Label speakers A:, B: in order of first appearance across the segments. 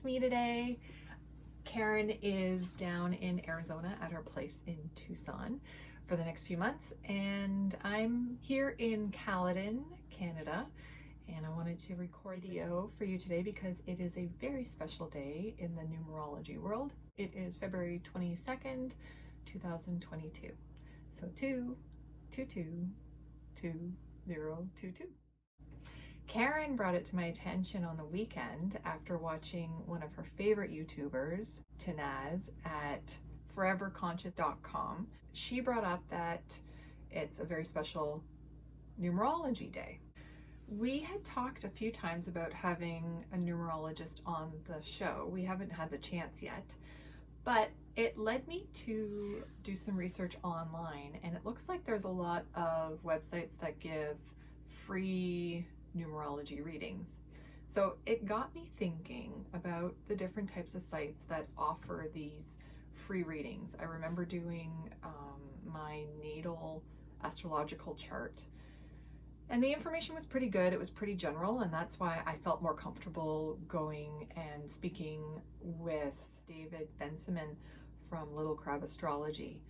A: me today. Karen is down in Arizona at her place in Tucson for the next few months, and I'm here in Caledon, Canada, and I wanted to record a video for you today because it is a very special day in the numerology world. It is February 22nd, 2022. So 2222022. Karen brought it to my attention on the weekend after watching one of her favorite YouTubers, Tanaz, at foreverconscious.com. She brought up that it's a very special numerology day. We had talked a few times about having a numerologist on the show. We haven't had the chance yet, but it led me to do some research online, and it looks like there's a lot of websites that give free numerology readings. So it got me thinking about the different types of sites that offer these free readings. I remember doing my natal astrological chart, and the information was pretty good. It was pretty general, and that's why I felt more comfortable going and speaking with David Benjamin from Little Crab Astrology.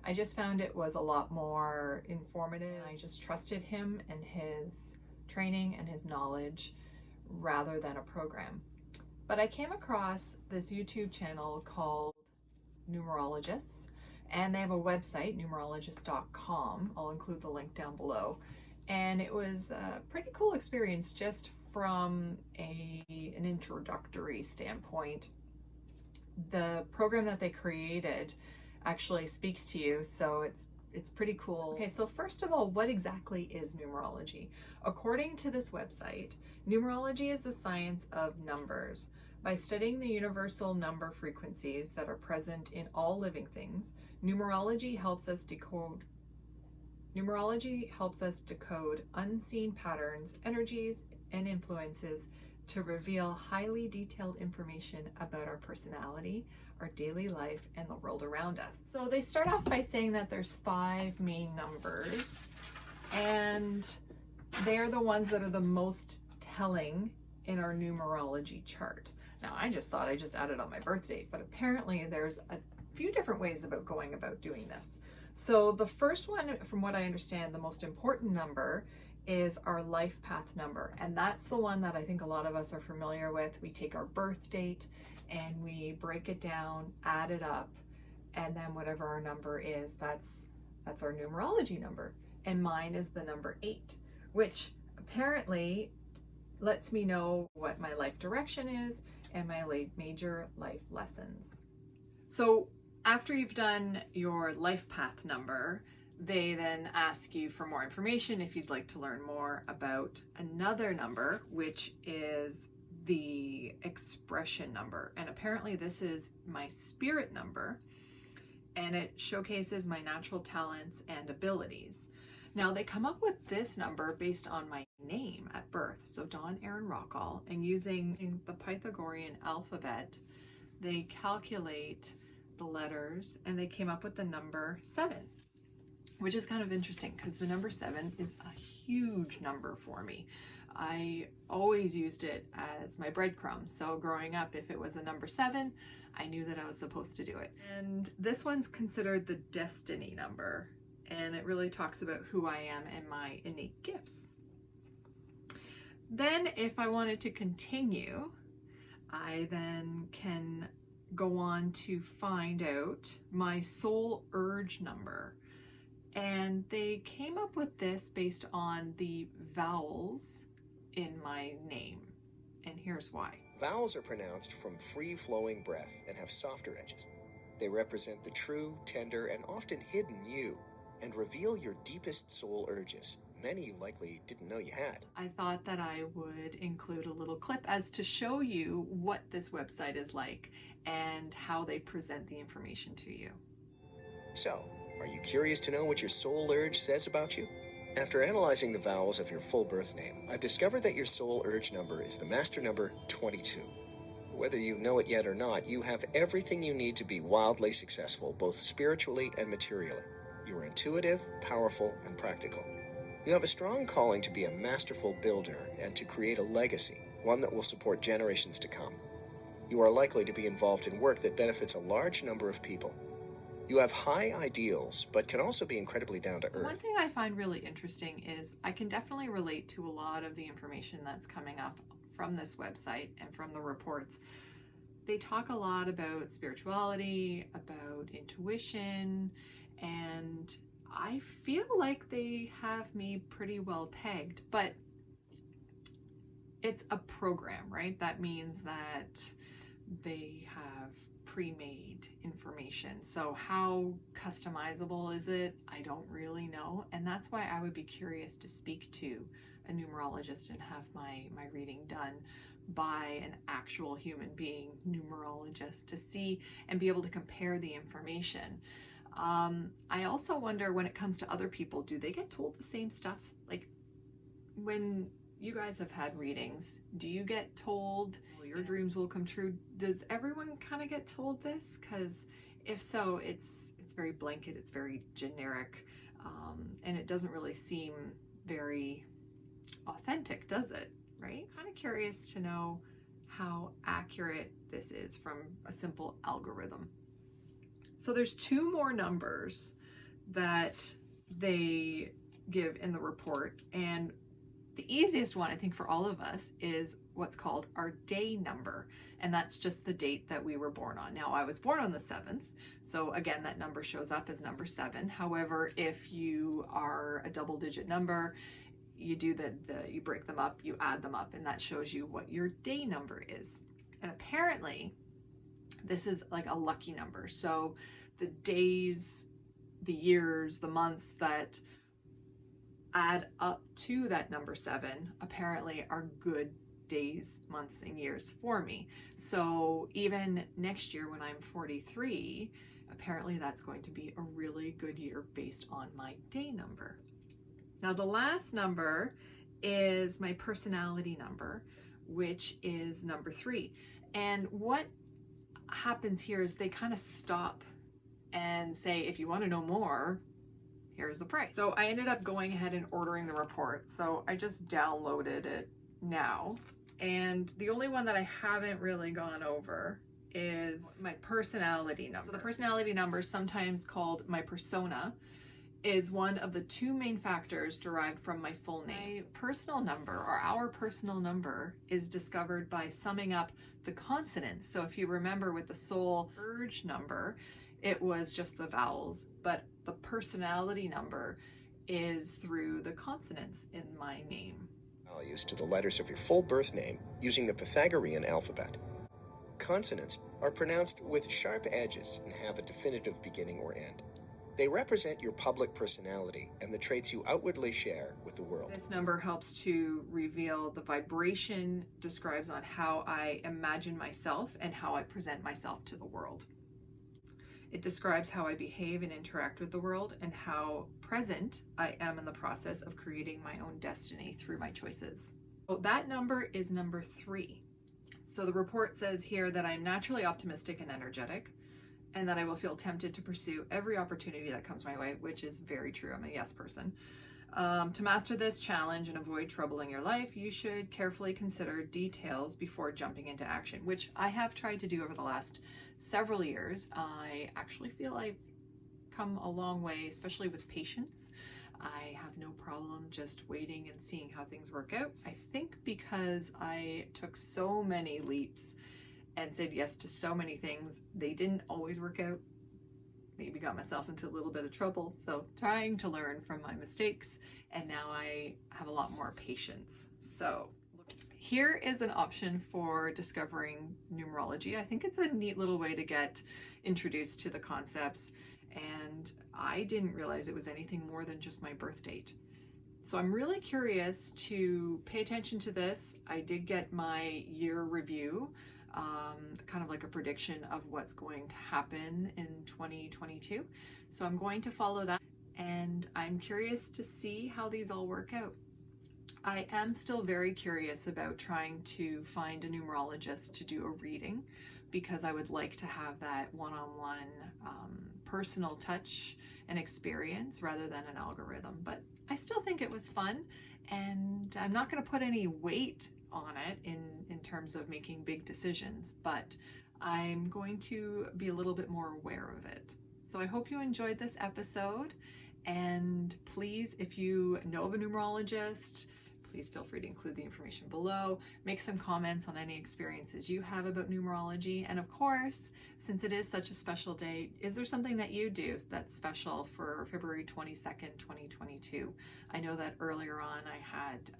A: I just found it was a lot more informative. I just trusted him and his training and his knowledge rather than a program. But I came across this YouTube channel called Numerologists, and they have a website, numerologist.com. I'll include the link down below. And it was a pretty cool experience just from an introductory standpoint. The program that they created actually speaks to you, so it's pretty cool. Okay, so first of all, what exactly is numerology? According to this website, numerology is the science of numbers. By studying the universal number frequencies that are present in all living things, numerology helps us decode unseen patterns, energies, and influences to reveal highly detailed information about our personality, our daily life, and the world around us. So they start off by saying that there's 5 main numbers, and they're the ones that are the most telling in our numerology chart. Now, I just thought I just added on my birth date, but apparently there's a few different ways about going about doing this. So the first one, from what I understand, the most important number is our life path number, and that's the one that I think a lot of us are familiar with. We take our birth date and we break it down, add it up, and then whatever our number is, that's our numerology number. And mine is the number 8, which apparently lets me know what my life direction is and my major life lessons. So after you've done your life path number, they then ask you for more information if you'd like to learn more about another number, which is the expression number. And apparently this is my spirit number, and it showcases my natural talents and abilities. Now, they come up with this number based on my name at birth, so Dawn Erin Rockall, and using the Pythagorean alphabet, they calculate the letters and they came up with the number 7, which is kind of interesting because the number 7 is a huge number for me. I always used it as my breadcrumb. So growing up, if it was a number 7, I knew that I was supposed to do it. And this one's considered the destiny number, and it really talks about who I am and my innate gifts. Then if I wanted to continue, I then can go on to find out my SoulUrge number. And they came up with this based on the vowels in my name. And here's why.
B: Vowels are pronounced from free-flowing breath and have softer edges. They represent the true, tender, and often hidden you, and reveal your deepest soul urges. Many you likely didn't know you had.
A: I thought that I would include a little clip as to show you what this website is like and how they present the information to you.
B: So, are you curious to know what your soul urge says about you? After analyzing the vowels of your full birth name, I've discovered that your soul urge number is the master number 22. Whether you know it yet or not, you have everything you need to be wildly successful, both spiritually and materially. You are intuitive, powerful, and practical. You have a strong calling to be a masterful builder and to create a legacy, one that will support generations to come. You are likely to be involved in work that benefits a large number of people. You have high ideals, but can also be incredibly down to
A: So one
B: earth.
A: thing I find really interesting is I can definitely relate to a lot of the information that's coming up from this website and from the reports. They talk a lot about spirituality, about intuition, and I feel like they have me pretty well pegged, but it's a program, right? That means that they have pre-made information. So how customizable is it? I don't really know. And that's why I would be curious to speak to a numerologist and have my reading done by an actual human being numerologist to see and be able to compare the information. I also wonder, when it comes to other people, do they get told the same stuff? Like, when you guys have had readings, do you get told, well, your dreams will come true? Does everyone kind of get told this? Because if so, it's very blanket, it's very generic, and it doesn't really seem very authentic, does it? Right? Kind of curious to know how accurate this is from a simple algorithm. So there's two more numbers that they give in the report, and the easiest one, I think, for all of us is what's called our day number, and that's just the date that we were born on. Now, I was born on the 7th, so again, that number shows up as number 7. However, if you are a double-digit number, you do you break them up, you add them up, and that shows you what your day number is. And apparently, this is like a lucky number. So the days, the years, the months that add up to that number 7 apparently are good days, months, and years for me. So even next year when I'm 43, apparently that's going to be a really good year based on my day number. Now, the last number is my personality number, which is number 3. And what happens here is they kind of stop and say, if you want to know more, here's the price. So I ended up going ahead and ordering the report. So I just downloaded it now. And the only one that I haven't really gone over is my personality number. So the personality number, sometimes called my persona, is one of the 2 main factors derived from my full name. My personal number, or our personal number, is discovered by summing up the consonants. So if you remember with the SoulUrge number, it was just the vowels, but the personality number is through the consonants in my name.
B: Values to the letters of your full birth name using the Pythagorean alphabet. Consonants are pronounced with sharp edges and have a definitive beginning or end. They represent your public personality and the traits you outwardly share with the world.
A: This number helps to reveal the vibration, describes on how I imagine myself and how I present myself to the world. It describes how I behave and interact with the world and how present I am in the process of creating my own destiny through my choices. So that number is number 3. So the report says here that I'm naturally optimistic and energetic, and that I will feel tempted to pursue every opportunity that comes my way, which is very true. I'm a yes person. To master this challenge and avoid trouble in your life, you should carefully consider details before jumping into action, which I have tried to do over the last several years. I actually feel I've come a long way, especially with patience. I have no problem just waiting and seeing how things work out. I think because I took so many leaps and said yes to so many things, they didn't always work out. Maybe got myself into a little bit of trouble. So trying to learn from my mistakes, and now I have a lot more patience. So here is an option for discovering numerology. I think it's a neat little way to get introduced to the concepts, and I didn't realize it was anything more than just my birth date. So I'm really curious to pay attention to this. I did get my year review, kind of like a prediction of what's going to happen in 2022. So I'm going to follow that, and I'm curious to see how these all work out. I am still very curious about trying to find a numerologist to do a reading, because I would like to have that one-on-one personal touch and experience rather than an algorithm. But I still think it was fun, and I'm not going to put any weight on it in terms of making big decisions, but I'm going to be a little bit more aware of it. So I hope you enjoyed this episode, and please, if you know of a numerologist, please feel free to include the information below. Make some comments on any experiences you have about numerology. And of course, since it is such a special day, is there something that you do that's special for February 22nd, 2022? I know that earlier on I had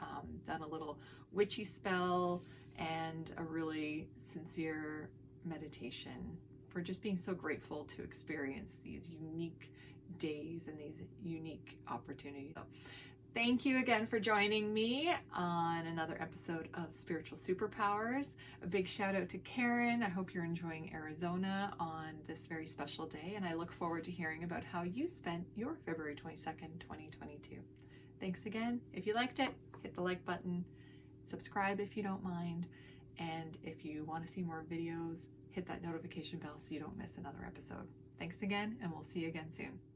A: done a little witchy spell and a really sincere meditation for just being so grateful to experience these unique days and these unique opportunities. So, thank you again for joining me on another episode of Spiritual Superpowers. A big shout out to Karen. I hope you're enjoying Arizona on this very special day, and I look forward to hearing about how you spent your February 22nd, 2022. Thanks again. If you liked it, hit the like button, subscribe if you don't mind, and if you want to see more videos, hit that notification bell so you don't miss another episode. Thanks again, and we'll see you again soon.